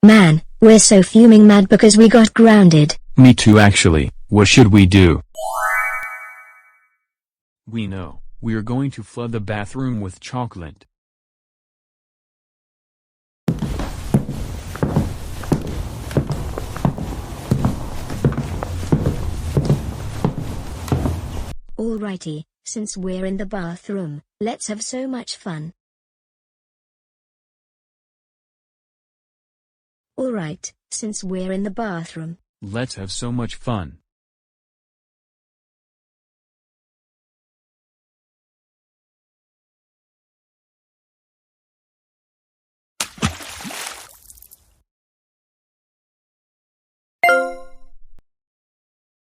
Man, we're so fuming mad because we got grounded. Me too actually. What should we do? We know. We are going to flood the bathroom with chocolate. Alrighty, since we're in the bathroom, let's have so much fun. Alright, since we're in the bathroom. Let's have so much fun.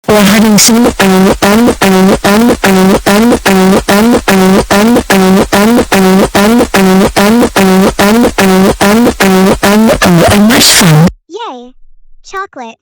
We're having some much fun. Yay! Chocolate.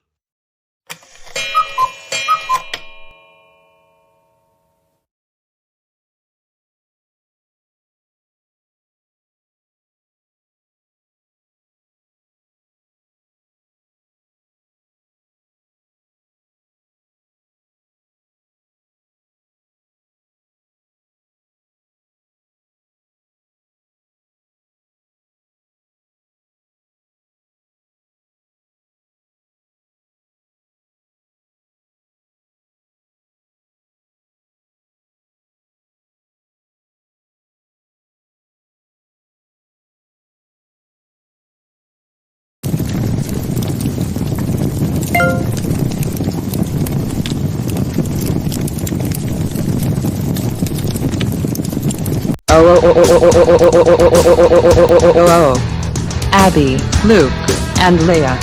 Abby, Luke, and Leia.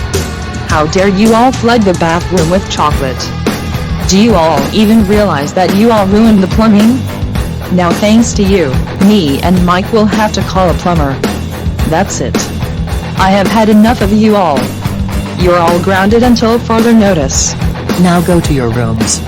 How dare you all flood the bathroom with chocolate? Do you all even realize that you all ruined the plumbing? Now thanks to you, me and Mike will have to call a plumber. That's it. I have had enough of you all. You're all grounded until further notice. Now go to your rooms.